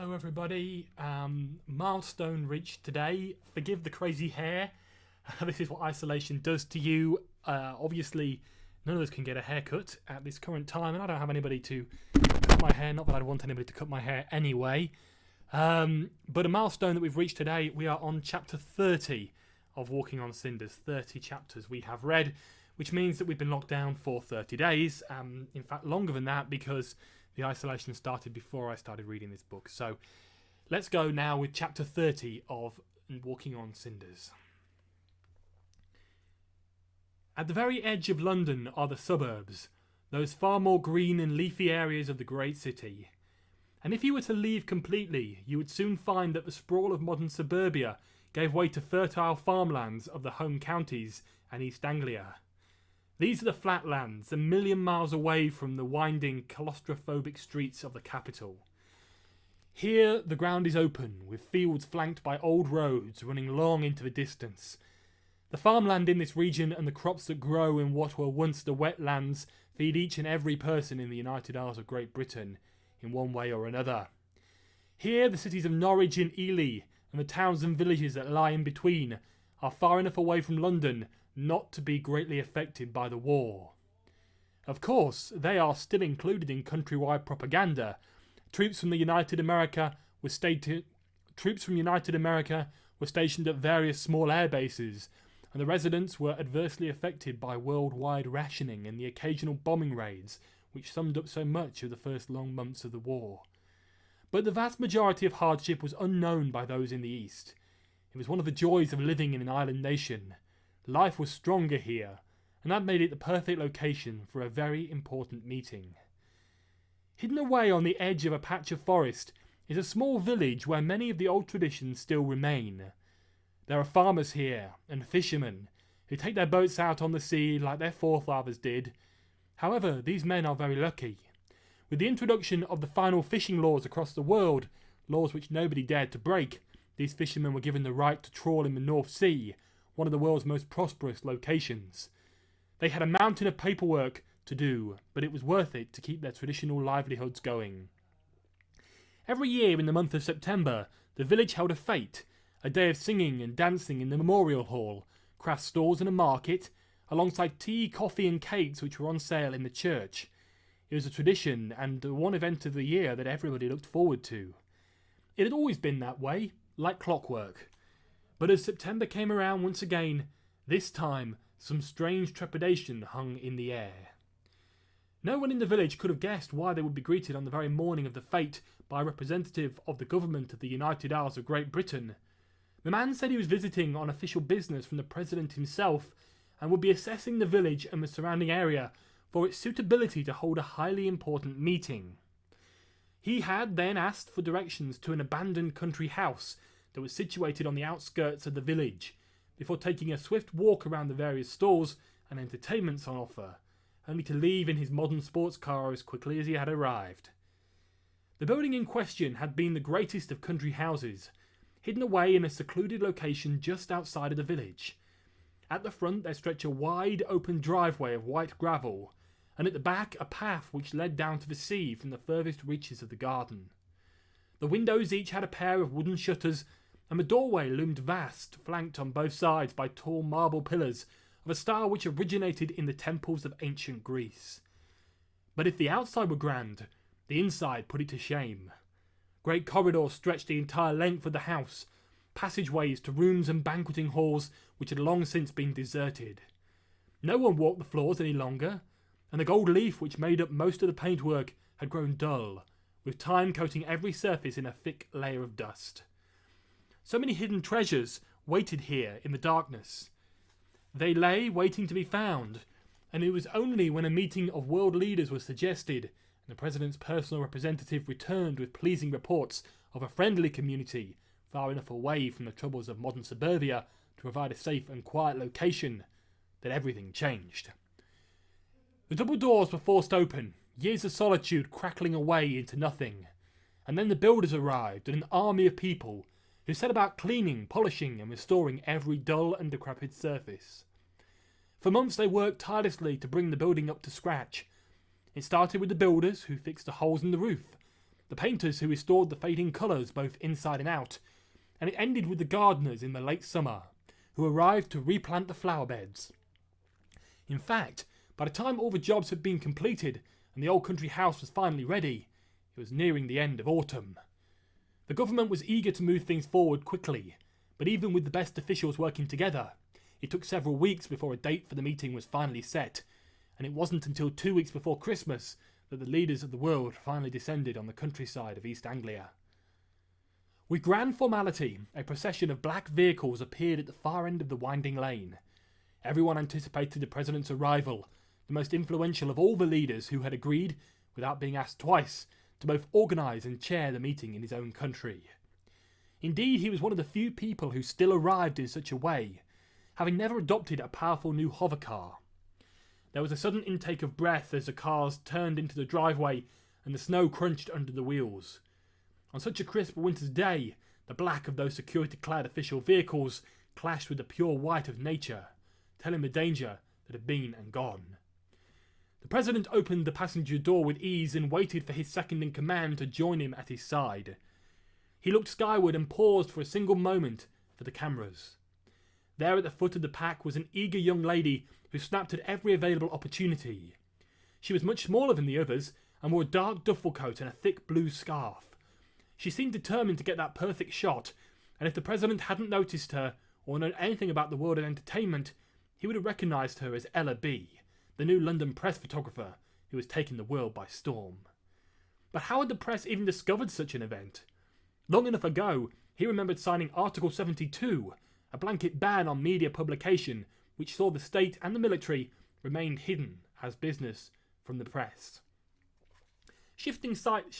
Hello everybody, milestone reached today. Forgive the crazy hair. This is what isolation does to you. Obviously none of us can get a haircut at this current time and I don't have anybody to cut my hair, not that I'd want anybody to cut my hair anyway. But a milestone that we've reached today, we are on chapter 30 of Walking on Cinders. 30 chapters we have read, which means that we've been locked down for 30 days. In fact longer than that, because the isolation started before I started reading this book. So let's go now with chapter 30 of Walking on Cinders. At the very edge of London are the suburbs, those far more green and leafy areas of the great city. And if you were to leave completely, you would soon find that the sprawl of modern suburbia gave way to fertile farmlands of the home counties and East Anglia. These are the flatlands, a million miles away from the winding, claustrophobic streets of the capital. Here the ground is open, with fields flanked by old roads running long into the distance. The farmland in this region and the crops that grow in what were once the wetlands feed each and every person in the United Isles of Great Britain, in one way or another. Here the cities of Norwich and Ely, and the towns and villages that lie in between, are far enough away from London not to be greatly affected by the war. Of course, they are still included in countrywide propaganda. Troops from United America were stationed at various small air bases, and the residents were adversely affected by worldwide rationing and the occasional bombing raids, which summed up so much of the first long months of the war. But the vast majority of hardship was unknown by those in the East. It was one of the joys of living in an island nation. Life was stronger here, and that made it the perfect location for a very important meeting. Hidden away on the edge of a patch of forest is a small village where many of the old traditions still remain. There are farmers here, and fishermen, who take their boats out on the sea like their forefathers did. However, these men are very lucky. With the introduction of the final fishing laws across the world, laws which nobody dared to break, these fishermen were given the right to trawl in the North Sea, one of the world's most prosperous locations. They had a mountain of paperwork to do, but it was worth it to keep their traditional livelihoods going. Every year in the month of September, the village held a fete, a day of singing and dancing in the memorial hall, craft stalls and a market, alongside tea, coffee and cakes which were on sale in the church. It was a tradition and one event of the year that everybody looked forward to. It had always been that way, like clockwork. But as September came around once again, this time some strange trepidation hung in the air. No one in the village could have guessed why they would be greeted on the very morning of the fete by a representative of the government of the United Isles of Great Britain. The man said he was visiting on official business from the President himself and would be assessing the village and the surrounding area for its suitability to hold a highly important meeting. He had then asked for directions to an abandoned country house that was situated on the outskirts of the village, before taking a swift walk around the various stalls and entertainments on offer, only to leave in his modern sports car as quickly as he had arrived. The building in question had been the greatest of country houses, hidden away in a secluded location just outside of the village. At the front there stretched a wide open driveway of white gravel, and at the back a path which led down to the sea from the furthest reaches of the garden. The windows each had a pair of wooden shutters, and the doorway loomed vast, flanked on both sides by tall marble pillars of a style which originated in the temples of ancient Greece. But if the outside were grand, the inside put it to shame. Great corridors stretched the entire length of the house, passageways to rooms and banqueting halls which had long since been deserted. No one walked the floors any longer, and the gold leaf which made up most of the paintwork had grown dull, with time coating every surface in a thick layer of dust. So many hidden treasures waited here in the darkness. They lay waiting to be found, and it was only when a meeting of world leaders was suggested and the President's personal representative returned with pleasing reports of a friendly community far enough away from the troubles of modern suburbia to provide a safe and quiet location that everything changed. The double doors were forced open, years of solitude crackling away into nothing, and then the builders arrived and an army of people who set about cleaning, polishing and restoring every dull and decrepit surface. For months they worked tirelessly to bring the building up to scratch. It started with the builders who fixed the holes in the roof, the painters who restored the fading colours both inside and out, and it ended with the gardeners in the late summer, who arrived to replant the flower beds. In fact, by the time all the jobs had been completed and the old country house was finally ready, it was nearing the end of autumn. The government was eager to move things forward quickly, but even with the best officials working together, it took several weeks before a date for the meeting was finally set, and it wasn't until 2 weeks before Christmas that the leaders of the world finally descended on the countryside of East Anglia. With grand formality, a procession of black vehicles appeared at the far end of the winding lane. Everyone anticipated the president's arrival, the most influential of all the leaders who had agreed, without being asked twice, to both organise and chair the meeting in his own country. Indeed, he was one of the few people who still arrived in such a way, having never adopted a powerful new hovercar. There was a sudden intake of breath as the cars turned into the driveway and the snow crunched under the wheels. On such a crisp winter's day, the black of those security-clad official vehicles clashed with the pure white of nature, telling the danger that had been and gone. The president opened the passenger door with ease and waited for his second-in-command to join him at his side. He looked skyward and paused for a single moment for the cameras. There at the foot of the pack was an eager young lady who snapped at every available opportunity. She was much smaller than the others and wore a dark duffel coat and a thick blue scarf. She seemed determined to get that perfect shot, and if the president hadn't noticed her or known anything about the world of entertainment, he would have recognised her as Ella B., the new London press photographer who was taking the world by storm. But how had the press even discovered such an event? Long enough ago, he remembered signing Article 72, a blanket ban on media publication which saw the state and the military remained hidden as business from the press. Shifting slightly,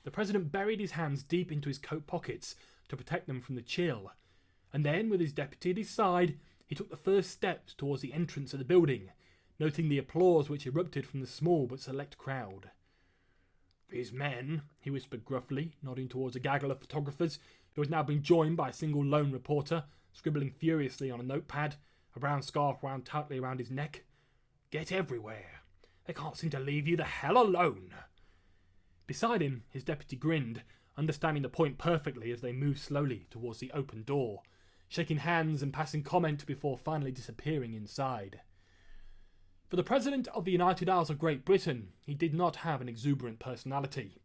the president buried his hands deep into his coat pockets to protect them from the chill, and then, with his deputy at his side, he took the first steps towards the entrance of the building, noting the applause which erupted from the small but select crowd. "These men," he whispered gruffly, nodding towards a gaggle of photographers who had now been joined by a single lone reporter, scribbling furiously on a notepad, a brown scarf wound tightly around his neck. "Get everywhere. They can't seem to leave you the hell alone." Beside him, his deputy grinned, understanding the point perfectly as they moved slowly towards the open door, shaking hands and passing comment before finally disappearing inside. For the President of the United Isles of Great Britain, he did not have an exuberant personality.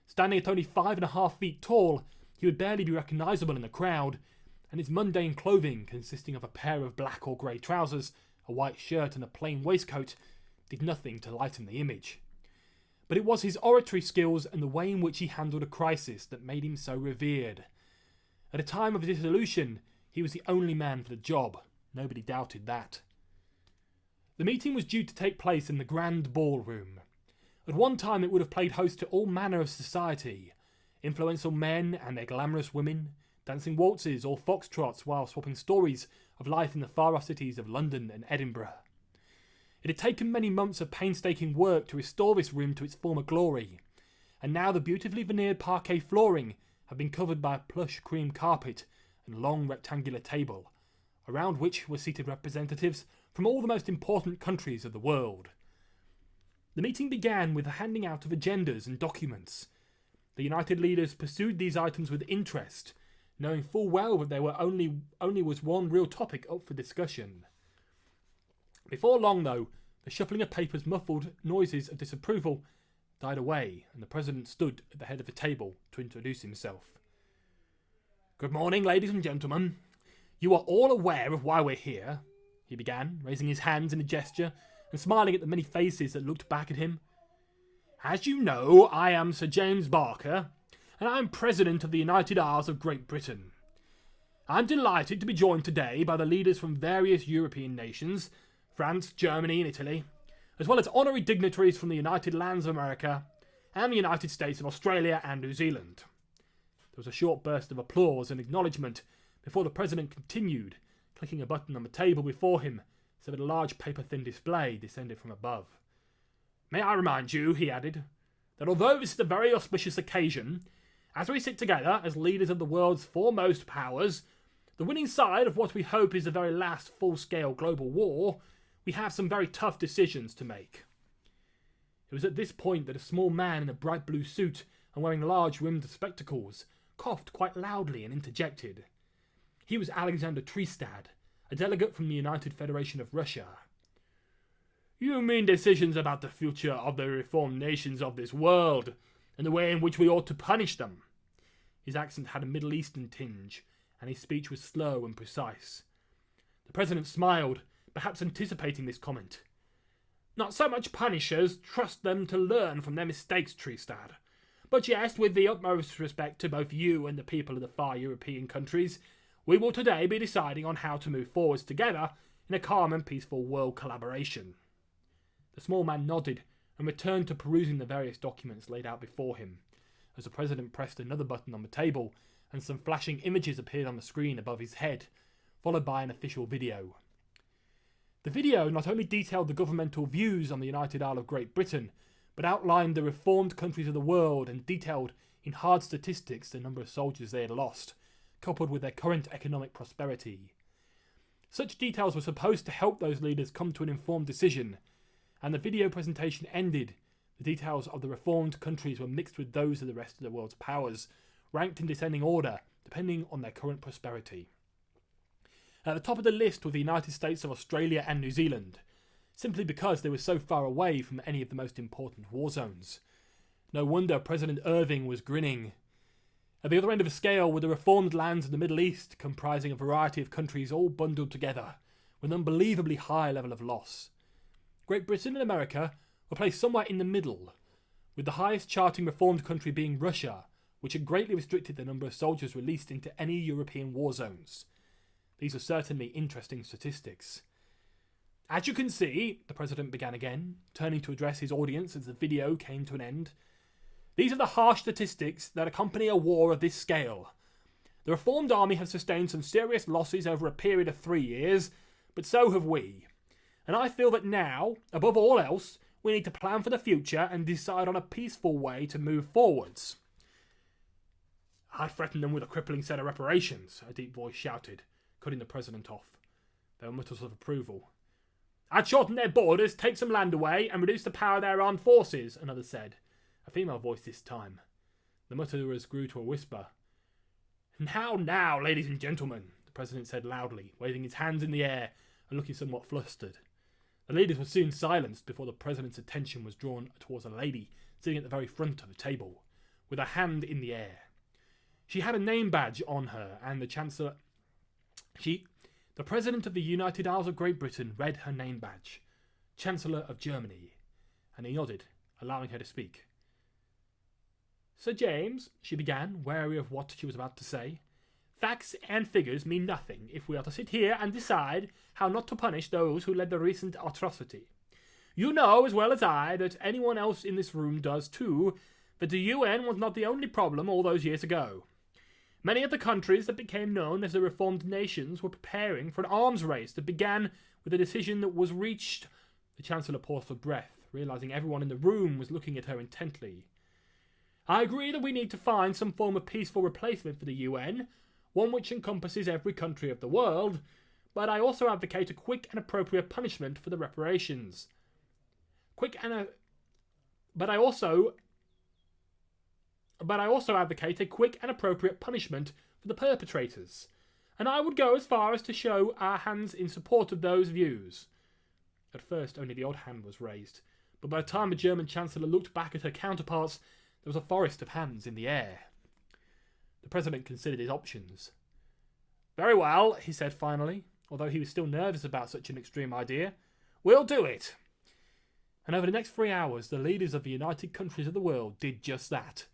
Standing at only 5.5 feet tall, he would barely be recognisable in the crowd, and his mundane clothing, consisting of a pair of black or grey trousers, a white shirt and a plain waistcoat, did nothing to lighten the image. But it was his oratory skills and the way in which he handled a crisis that made him so revered. At a time of dissolution, he was the only man for the job. Nobody doubted that. The meeting was due to take place in the Grand Ballroom. At one time it would have played host to all manner of society, influential men and their glamorous women, dancing waltzes or foxtrots while swapping stories of life in the far-off cities of London and Edinburgh. It had taken many months of painstaking work to restore this room to its former glory, and now the beautifully veneered parquet flooring had been covered by a plush cream carpet and a long rectangular table, around which were seated representatives from all the most important countries of the world. The meeting began with the handing out of agendas and documents. The united leaders pursued these items with interest, knowing full well that there were only was one real topic up for discussion. Before long, though, the shuffling of papers muffled noises of disapproval died away, and the president stood at the head of the table to introduce himself. "Good morning, ladies and gentlemen. You are all aware of why we're here," he began, raising his hands in a gesture and smiling at the many faces that looked back at him. "As you know, I am Sir James Barker, and I am President of the United Isles of Great Britain. I am delighted to be joined today by the leaders from various European nations, France, Germany and Italy, as well as honorary dignitaries from the United Lands of America and the United States of Australia and New Zealand." There was a short burst of applause and acknowledgement before the president continued, clicking a button on the table before him so that a large paper-thin display descended from above. "May I remind you," he added, "that although this is a very auspicious occasion, as we sit together as leaders of the world's foremost powers, the winning side of what we hope is the very last full-scale global war, we have some very tough decisions to make." It was at this point that a small man in a bright blue suit and wearing large rimmed spectacles coughed quite loudly and interjected. He was Alexander Tristad, a delegate from the United Federation of Russia. "You mean decisions about the future of the reformed nations of this world, and the way in which we ought to punish them?" His accent had a Middle Eastern tinge, and his speech was slow and precise. The president smiled, perhaps anticipating this comment. "Not so much punish as trust them to learn from their mistakes, Tristad. But yes, with the utmost respect to both you and the people of the far European countries, we will today be deciding on how to move forwards together in a calm and peaceful world collaboration." The small man nodded and returned to perusing the various documents laid out before him, as the president pressed another button on the table and some flashing images appeared on the screen above his head, followed by an official video. The video not only detailed the governmental views on the United Isle of Great Britain, but outlined the reformed countries of the world and detailed in hard statistics the number of soldiers they had lost, coupled with their current economic prosperity. Such details were supposed to help those leaders come to an informed decision, and the video presentation ended. The details of the reformed countries were mixed with those of the rest of the world's powers, ranked in descending order, depending on their current prosperity. At the top of the list were the United States of Australia and New Zealand, simply because they were so far away from any of the most important war zones. No wonder President Irving was grinning. At the other end of the scale were the reformed lands of the Middle East, comprising a variety of countries all bundled together, with an unbelievably high level of loss. Great Britain and America were placed somewhere in the middle, with the highest charting reformed country being Russia, which had greatly restricted the number of soldiers released into any European war zones. These are certainly interesting statistics. "As you can see," the president began again, turning to address his audience as the video came to an end, "these are the harsh statistics that accompany a war of this scale. The Reformed Army have sustained some serious losses over a period of 3 years, but so have we. And I feel that now, above all else, we need to plan for the future and decide on a peaceful way to move forwards." "I threaten them with a crippling set of reparations," a deep voice shouted, cutting the president off. There were mutters of approval. "I'd shorten their borders, take some land away, and reduce the power of their armed forces," another said, a female voice this time. The mutterers grew to a whisper. Now, ladies and gentlemen," the president said loudly, waving his hands in the air and looking somewhat flustered. The leaders were soon silenced before the president's attention was drawn towards a lady sitting at the very front of the table, with her hand in the air. She had a name badge on her, and the Chancellor... The President of the United Isles of Great Britain read her name badge, Chancellor of Germany, and he nodded, allowing her to speak. "Sir James," she began, wary of what she was about to say, "facts and figures mean nothing if we are to sit here and decide how not to punish those who led the recent atrocity. You know as well as I, that anyone else in this room does too, that the UN was not the only problem all those years ago. Many of the countries that became known as the reformed nations were preparing for an arms race that began with a decision that was reached." The Chancellor paused for breath, realising everyone in the room was looking at her intently. "I agree that we need to find some form of peaceful replacement for the UN, one which encompasses every country of the world, but I also advocate a quick and appropriate punishment for the reparations. But I also advocate a quick and appropriate punishment for the perpetrators, and I would go as far as to show our hands in support of those views." At first only the odd hand was raised, but by the time the German Chancellor looked back at her counterparts, there was a forest of hands in the air. The president considered his options. "Very well," he said finally, although he was still nervous about such an extreme idea. "We'll do it." And over the next 3 hours, the leaders of the united countries of the world did just that.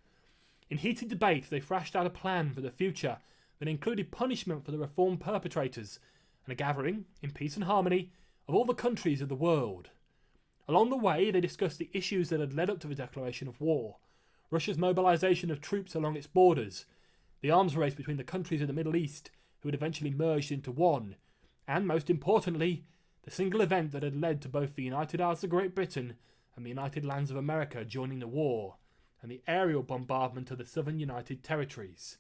In heated debate, they thrashed out a plan for the future that included punishment for the reform perpetrators and a gathering, in peace and harmony, of all the countries of the world. Along the way, they discussed the issues that had led up to the declaration of war, Russia's mobilization of troops along its borders, the arms race between the countries of the Middle East who had eventually merged into one, and, most importantly, the single event that had led to both the United Isles of Great Britain and the United Lands of America joining the war, and the aerial bombardment of the southern United Territories.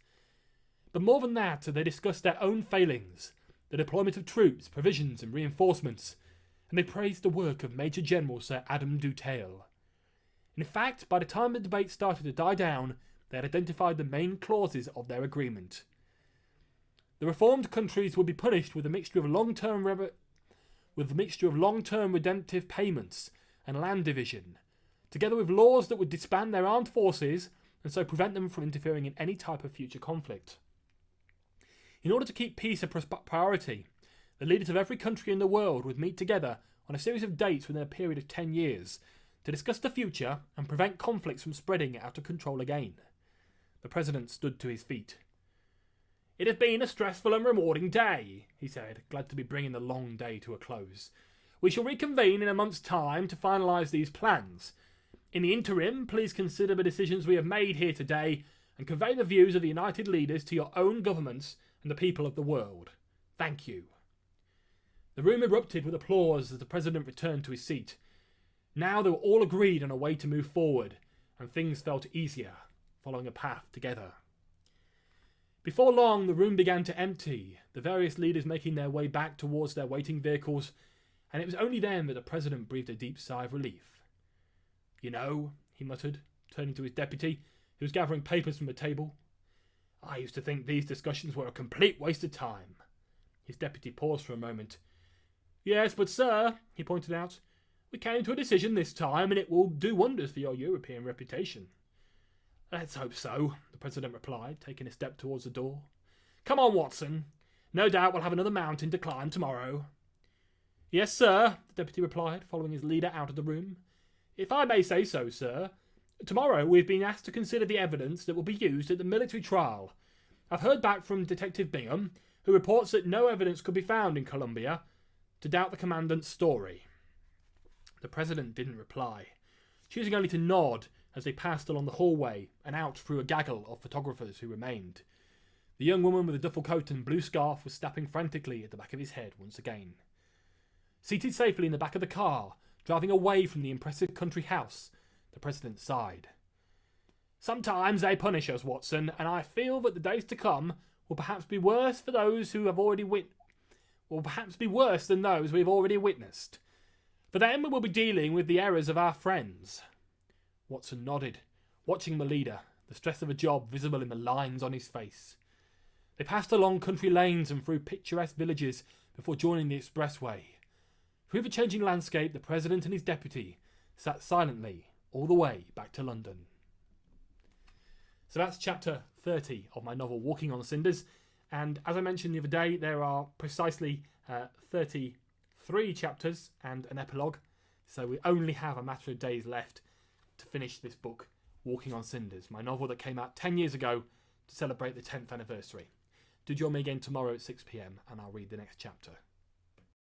But more than that, they discussed their own failings, the deployment of troops, provisions and reinforcements, and they praised the work of Major General Sir Adam Dutale. In fact, by the time the debate started to die down, they had identified the main clauses of their agreement. The reformed countries would be punished with a mixture of long-term redemptive payments and land division, together with laws that would disband their armed forces and so prevent them from interfering in any type of future conflict. In order to keep peace a priority, the leaders of every country in the world would meet together on a series of dates within a period of 10 years to discuss the future and prevent conflicts from spreading out of control again. The president stood to his feet. "It has been a stressful and rewarding day," he said, glad to be bringing the long day to a close. "We shall reconvene in a month's time to finalise these plans. In the interim, please consider the decisions we have made here today and convey the views of the united leaders to your own governments and the people of the world. Thank you." The room erupted with applause as the president returned to his seat. Now they were all agreed on a way to move forward, and things felt easier, following a path together. Before long, the room began to empty, the various leaders making their way back towards their waiting vehicles, and it was only then that the president breathed a deep sigh of relief. "You know," he muttered, turning to his deputy, who was gathering papers from the table, "I used to think these discussions were a complete waste of time." His deputy paused for a moment. "Yes, but sir," he pointed out, "we came to a decision this time, and it will do wonders for your European reputation." "Let's hope so," the president replied, taking a step towards the door. "Come on, Watson. No doubt we'll have another mountain to climb tomorrow." "Yes, sir," the deputy replied, following his leader out of the room. "If I may say so, sir, tomorrow we've been asked to consider the evidence that will be used at the military trial. I've heard back from Detective Bingham, who reports that no evidence could be found in Colombia to doubt the commandant's story." The president didn't reply, choosing only to nod as they passed along the hallway and out through a gaggle of photographers who remained. The young woman with the duffel coat and blue scarf was snapping frantically at the back of his head once again. Seated safely in the back of the car, driving away from the impressive country house, the president sighed. "Sometimes they punish us, Watson, and I feel that the days to come will perhaps be worse for those who have already will perhaps be worse than those we have already witnessed. For then we will be dealing with the errors of our friends." Watson nodded, watching the leader, the stress of a job visible in the lines on his face. They passed along country lanes and through picturesque villages before joining the expressway. Through the changing landscape, the president and his deputy sat silently all the way back to London. So that's chapter 30 of my novel Walking on Cinders, and as I mentioned the other day, there are precisely 33 chapters and an epilogue, so we only have a matter of days left to finish this book, Walking on Cinders, my novel that came out 10 years ago to celebrate the 10th anniversary. Do join me again tomorrow at 6 p.m, and I'll read the next chapter.